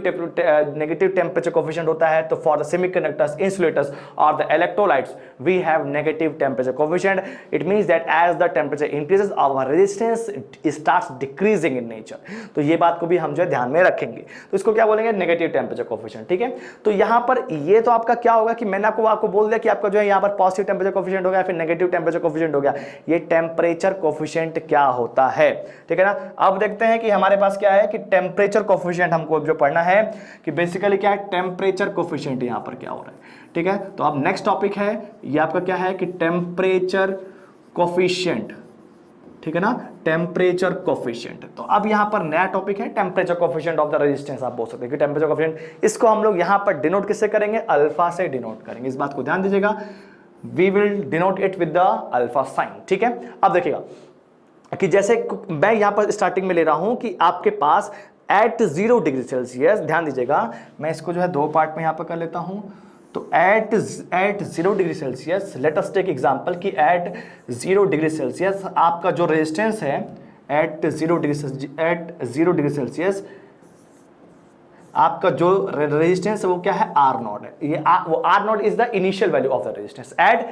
टेम्परेचर कोफिशिएंट होता है। तो फॉर द सेमीकंडक्टर्स, इंसुलेटर्स और the electrolytes we have negative temperature coefficient. It means that as the temperature increases our resistance starts decreasing in nature. तो ये बात को भी हम जो है ध्यान में रखेंगे। तो इसको क्या बोलेंगे, नेगेटिव टेम्परेचर कोफिशिएंट, ठीक है। तो यहां पर ये तो आपका क्या होगा कि मैंने आपको बोल दिया कि आपका जो है यहां पर पॉजिटिव टेम्परेचर कोफिशिएंट हो गया, फिर नेगेटिव टेम्परेचर कोफिशिएंट हो गया। ये टेम्परेचर कोफिशिएंट क्या होता है, ठीक है ना। अब देखते हैं कि हमारे पास क्या है कि टेम्परेचर कोफिशिएंट हमको जो पढ़ना है कि बेसिकली क्या है, टेम्परेचर कोफिशिएंट यहां पर क्या हो रहा है, ठीक है। तो अब नेक्स्ट टॉपिक है, ये आपका क्या है कि टेम्परेचर कोफिशिएंट, ठीक है ना, टेम्परेचर कोफिशिएंट। तो अब यहां पर नया टॉपिक है temperature coefficient of the resistance. आप बोल सकते हैं कि टेम्परेचर कोफिशिएंट, इसको हम लोग यहां पर डिनोट किससे करेंगे, अल्फा से डिनोट करेंगे। इस बात को ध्यान दीजिएगा, we will denote it with the alpha sign, ठीक है। अब देखिएगा कि जैसे मैं यहां पर स्टार्टिंग में ले रहा हूं कि आपके पास एट 0 डिग्री सेल्सियस, ध्यान दीजिएगा, मैं इसको जो है दो पार्ट में यहां पर कर लेता हूं। तो at 0 degree Celsius, let us take example कि एट 0 डिग्री सेल्सियस आपका जो रेजिस्टेंस है, एट 0 डिग्री सेल्सियस आपका जो रेजिस्टेंस है वो क्या है, आर नॉट है। ये वो R naught is the initial value of the resistance at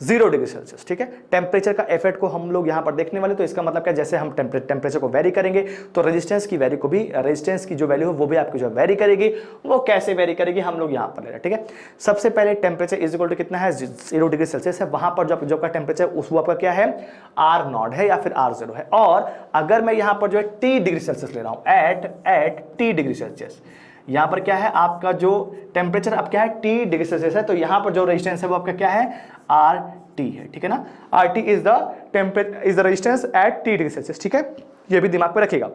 0 degree Celsius, ठीक है। टेम्परेचर का इफेक्ट को हम लोग यहां पर देखने वाले। तो इसका मतलब क्या, जैसे हम टेम्परेचर को वेरी करेंगे तो रेजिस्टेंस की वैल्यू को भी, रेजिस्टेंस की जो वैल्यू है वो भी आपकी जो वेरी करेगी। वो कैसे वेरी करेगी हम लोग यहां पर ले रहे हैं, ठीक है। सबसे पहले टेम्परेचर इज इक्वल टू कितना है, 0 डिग्री सेल्सियस है। वहां पर जो का टेम्परेचर उस वो आपका क्या है, आर नॉट है या फिर आर 0 है। और अगर मैं यहां पर जो है टी डिग्री सेल्सियस ले रहा हूं, एट टी डिग्री सेल्सियस, यहां पर क्या है, आपका जो टेम्परेचर अब क्या है, टी डिग्री सेल्सियस है। तो यहां पर जो रेजिस्टेंस है वो आपका क्या है, आर टी है, ठीक है ना। R T is the resistance at T degree Celsius, ठीक है। ये भी दिमाग में रखिएगा।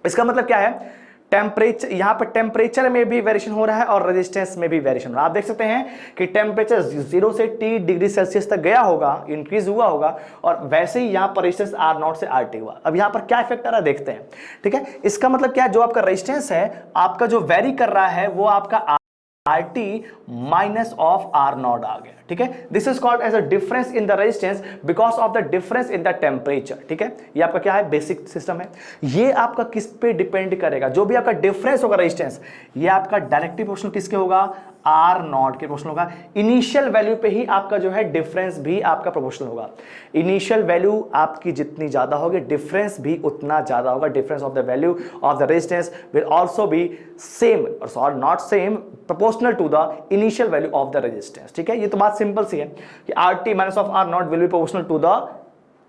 इसका मतलब क्या है, टेम्परेचर, यहां पर टेम्परेचर में भी वेरिएशन हो रहा है और रेजिस्टेंस में भी वेरिएशन हो रहा है। आप देख सकते हैं कि टेम्परेचर 0 से टी डिग्री सेल्सियस तक गया होगा, इंक्रीज हुआ होगा, और वैसे ही यहां पर रेजिस्टेंस आर नॉट से आर टी हुआ। अब यहां पर क्या इफेक्ट आ रहा है देखते हैं, ठीक है। इसका मतलब क्या है, जो आपका रेजिस्टेंस है आपका जो वेरी कर रहा है वो आपका R T minus of R not आ गया, ठीक है। This is called as a difference in the resistance because of the difference in the temperature, ठीक है। ये आपका क्या है, बेसिक सिस्टम है। ये आपका किस पे डिपेंड करेगा, जो भी आपका डिफरेंस होगा रेजिस्टेंस, ये आपका डायरेक्टली प्रोपोर्शनल किसके होगा, आर नॉट के प्रोपोर्शनल होगा। इनिशियल वैल्यू पे ही आपका जो है डिफरेंस भी आपका प्रोपोर्शनल होगा। इनिशियल वैल्यू आपकी जितनी ज्यादा होगी, डिफरेंस भी उतना ज्यादा होगा। Difference of the value of the resistance will also be same, और not same, proportional to the initial value of the resistance, ठीक है। ये तो बात सिंपल सी है कि R T minus of R not will be proportional to the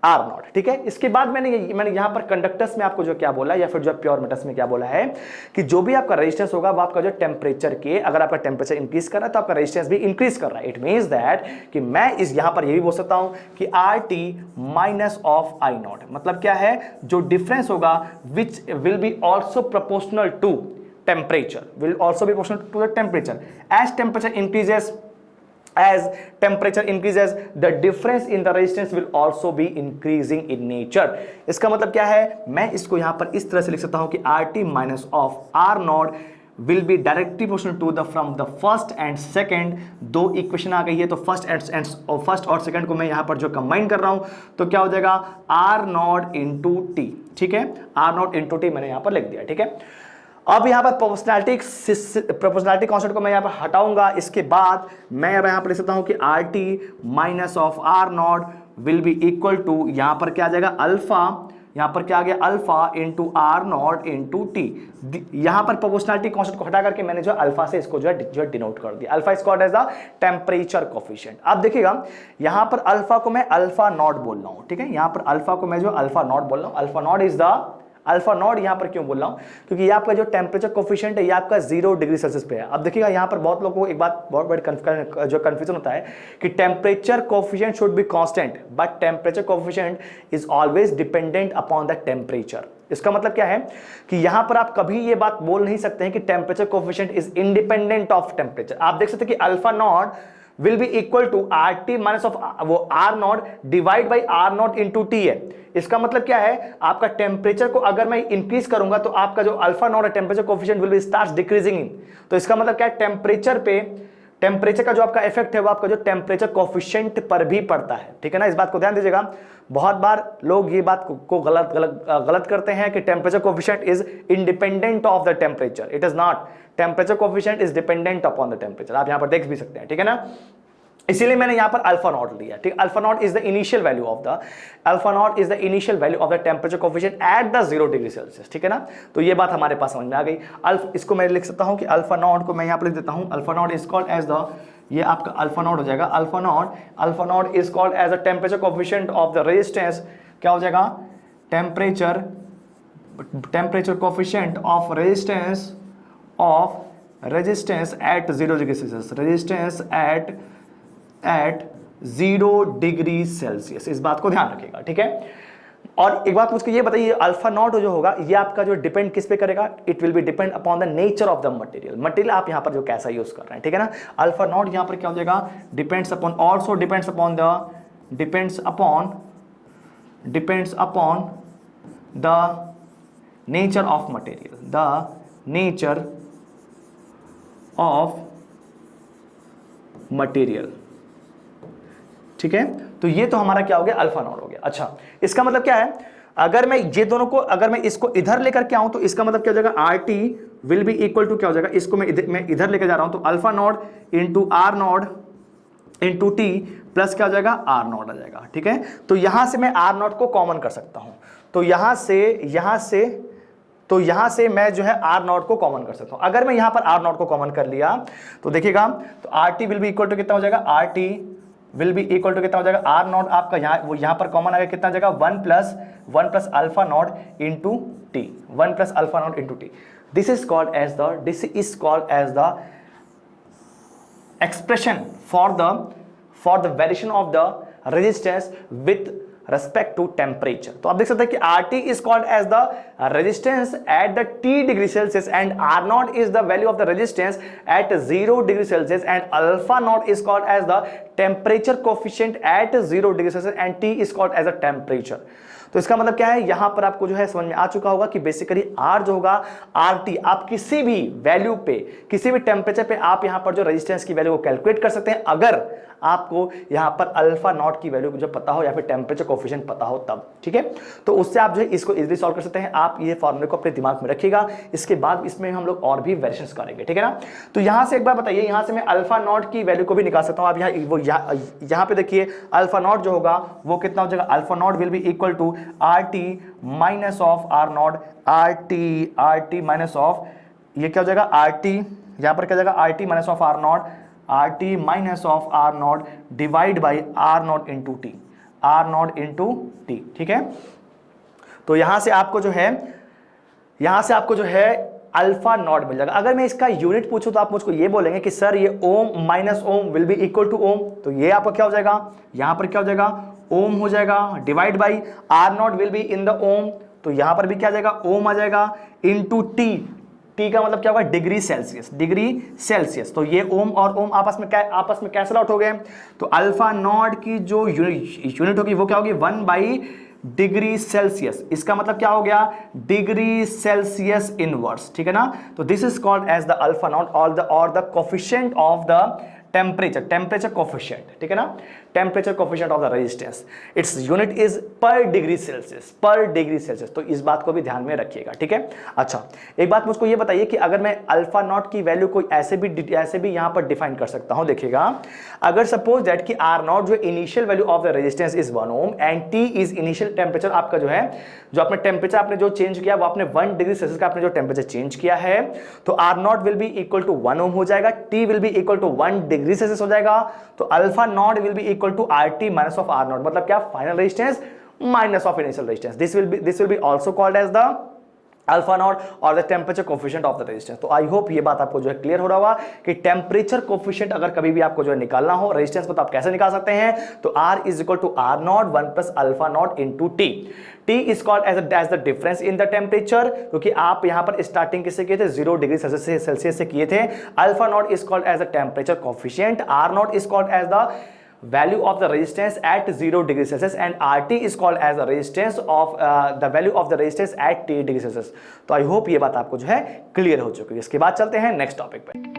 R not, ठीक है। इसके बाद मैंने यहां पर कंडक्टर्स में आपको जो क्या बोला या फिर जो प्योर मेटल्स में क्या बोला है कि जो भी आपका रेजिस्टेंस होगा वो आपका जो टेम्परेचर के, अगर आपका टेम्परेचर इंक्रीज कर रहा है तो आपका रेजिस्टेंस भी इंक्रीज कर रहा है। इट मींस दैट कि मैं इस यहां पर ये भी बोल सकता हूं कि R T minus of I naught, मतलब क्या है, जो डिफरेंस होगा which will be also proportional to temperature, will also be proportional to the temperature. As temperature increases, the difference in the resistance will also be increasing in nature. इसका मतलब क्या है, मैं इसको यहां पर इस तरह से लिख सकता हूं कि RT minus of R naught will be directly proportional to the from the first and second, दो इक्वेशन आ गई है तो फर्स्ट और सेकंड को मैं यहां पर जो कंबाइन कर रहा हूं तो क्या हो जाएगा R naught into T, ठीक है, R naught into T मैंने यहां पर लिख दिया, ठीक है। अब यहां पर प्रोपोर्शनैलिटी कांस्टेंट को मैं यहां पर हटाऊंगा, इसके बाद मैं यहां पर लिख सकता हूं कि R T minus of R not will be equal to, यहां पर क्या आ जाएगा अल्फा, यहां पर क्या आ गया alpha into R naught into T. यहां पर प्रोपोर्शनैलिटी कांस्टेंट को हटा करके मैंने जो अल्फा से इसको जो है डिनोट कर दिया। Alpha is called as the temperature coefficient. अब देखिएगा यहां पर अल्फा को मैं अल्फा नॉट बोल रहा हूं, ठीक है, यहां पर अल्फा को मैं जो अल्फा नॉट बोल रहा हूं, alpha naught is the alpha not यहां पर क्यों बोल रहा हूं, क्योंकि ये आपका जो टेम्परेचर कोफिशिएंट है ये आपका 0 डिग्री सेल्सियस पे है। अब देखिएगा यहां पर बहुत लोगों को एक बात बहुत बड़ी जो कंफ्यूजन होता है कि temperature coefficient should be constant, but temperature coefficient is always dependent upon the temperature. इसका मतलब क्या है कि यहां पर आप कभी ये बात बोल नहीं सकते हैं कि temperature coefficient is independent of temperature. आप देख सकते हैं कि alpha not will be equal to RT minus of वो R naught divide by R naught into T है। इसका मतलब क्या है, आपका टेम्परेचर को अगर मैं इंक्रीज करूंगा तो आपका जो अल्फा नॉट है temperature coefficient will be start decreasing in. तो इसका मतलब क्या है, टेम्परेचर का जो आपका इफेक्ट है वो आपका जो टेम्परेचर कोफिशिएंट पर भी पड़ता है, ठीक है ना। इस बात को ध्यान दीजिएगा, बहुत बार लोग ये बात को गलत करते हैं कि temperature coefficient is independent of the temperature. It is not, temperature coefficient is dependent upon the temperature. आप यहां पर देख भी सकते हैं, ठीक है ना। इसीलिए मैंने यहां पर अल्फा नॉट लिया, ठीक। Alpha naught is the initial value of the temperature coefficient at the 0 degree Celsius, ठीक है ना। तो ये बात हमारे पास समझ में आ गई। इसको मैं लिख सकता हूं कि अल्फा नॉट को मैं यहां पर लिख देता हूं, alpha naught is called as the, ये आपका अल्फा नॉट हो जाएगा, alpha naught is called as the temperature coefficient of the resistance, क्या हो जाएगा, temperature coefficient of resistance at 0 degree Celsius, resistance at 0 degree Celsius. इस बात को ध्यान रखिएगा, ठीक है। और एक बात मुझको ये बताइए, अल्फा नॉट जो होगा ये आपका जो डिपेंड किस पे करेगा, it will be depend upon the nature of the material आप यहां पर जो कैसा यूज कर रहे हैं, ठीक है ना। अल्फा नॉट यहां पर क्या हो जाएगा, depends upon the nature of material, ठीक है। तो ये तो हमारा क्या हो गया, अल्फा नॉट हो गया। अच्छा, इसका मतलब क्या है, अगर मैं ये दोनों को, अगर मैं इसको इधर लेकर के आऊं तो इसका मतलब क्या हो जाएगा, R T will be equal to क्या हो जाएगा, इसको मैं इधर लेकर जा रहा हूं तो alpha naught into R naught into T plus क्या हो जाएगा, आर नॉट आ जाएगा, ठीक है। तो यहां से मैं आर नॉट को कॉमन कर सकता हूं, तो यहां से मैं जो है आर नॉट को कॉमन कर सकता हूं। अगर मैं यहां पर आर नॉट को कॉमन कर लिया तो देखिएगा, तो R T will be equal to कितना हो जाएगा, R T will be equal to कितना हो जाएगा, आर नॉट आपका यहां पर कॉमन आ गया, कितना जाएगा, 1 plus alpha naught into T, 1 plus alpha naught into T. This is called as the expression for the variation of the resistance with respect to temperature। तो आप देख सकते हैं कि RT is called as the resistance at the T degree Celsius and R naught is the value of the resistance at 0 degree Celsius and alpha naught is called as the temperature coefficient at 0 degree Celsius and T is called as a temperature। तो इसका मतलब क्या है, यहां पर आपको जो है समझ में आ चुका होगा कि बेसिकली R जो होगा, RT आप किसी भी वैल्यू पे, किसी भी टेम्परेचर पे आप यहां पर जो रेजिस्टेंस की वैल्यू को कैलकुलेट कर सकते हैं, अगर आपको यहां पर अल्फा नॉट की वैल्यू जो पता हो या फिर टेम्परेचर कोफिशिएंट पता हो तब, ठीक है। तो उससे आप जो है इसको इजीली सॉल्व कर सकते हैं। आप ये फॉर्मूले को अपने दिमाग में रखिएगा, इसके बाद इसमें हम लोग और भी वेरिएशंस करेंगे, ठीक है ना। तो यहां से एक बार बताइए, यहां से मैं अल्फा नॉट की वैल्यू को भी निकाल सकता हूं। आप यहां पे देखिए, अल्फा नॉट जो होगा वो कितना हो जाएगा, alpha not will be equal to R T minus of R naught, R T minus of, ये क्या हो जाएगा, आर टी, यहां पर क्या हो जाएगा, R T minus of R naught, R T minus of R naught divide by R naught into T. R naught into T, ठीक है। तो यहां से आपको जो है अल्फा नॉट मिल जाएगा। अगर मैं इसका यूनिट पूछूं तो आप मुझको ये बोलेंगे कि सर ये ohm minus ohm will be equal to ohm, तो ये आपका क्या हो जाएगा, यहां पर क्या हो जाएगा, ओम हो जाएगा, divide by R not will be in the ohm, तो यहां पर भी क्या आ जाएगा, ओम आ जाएगा, इनटू टी, टी का मतलब क्या होगा, डिग्री सेल्सियस, डिग्री सेल्सियस। तो ये ओम और ओम आपस में कैंसिल आउट हो गए, तो अल्फा नॉट की जो यूनिट होगी वो क्या होगी, 1 डिग्री सेल्सियस। इसका मतलब क्या हो गया, डिग्री सेल्सियस इनवर्स, ठीक है ना। तो this is called as the alpha not और the coefficient of the temperature coefficient, ठीक है ना, temperature coefficient of the resistance, its unit is per degree Celsius, तो इस बात को भी ध्यान में रखिएगा, ठीक है। अच्छा, एक बात मुझको ये बताइए कि अगर मैं अल्फा नॉट की वैल्यू को ऐसे भी यहां पर डिफाइन कर सकता हूं, देखिएगा, अगर सपोज दैट कि आर नॉट जो initial value of the resistance is 1 ohm and T is initial temperature आपका जो है, जो आपने टेम्परेचर आपने जो चेंज किया वो आपने 1 डिग्री सेल्सियस का आपने जो टेम्परेचर चेंज किया है, तो R not will be equal to 1 ohm हो जाएगा, T will be equal to 1 degree Celsius हो जाएगा, तो alpha not will be equal to R T minus of R not, मतलब क्या, final resistance minus of initial resistance. This will be also called as the alpha not और the temperature coefficient of the resistance. तो I hope ये बात आपको जो है clear हो रहा होगा कि टेम्परेचर कोफिशिएंट अगर कभी भी आपको जो है निकालना हो रेजिस्टेंस को, तो आप कैसे निकाल सकते हैं, तो R is equal to R naught 1 plus alpha naught into T. T is called as the difference in the temperature, क्योंकि आप यहां पर स्टार्टिंग किससे किए थे, 0 डिग्री सेल्सियस से किए थे। Alpha naught is called as the temperature coefficient, R naught is called as the value of the resistance at 0 degree Celsius and RT is called as the resistance of the value of the resistance at T degree Celsius। तो I hope ये बात आपको जो है clear हो चुकी है। इसके बाद चलते हैं नेक्स्ट टॉपिक पे।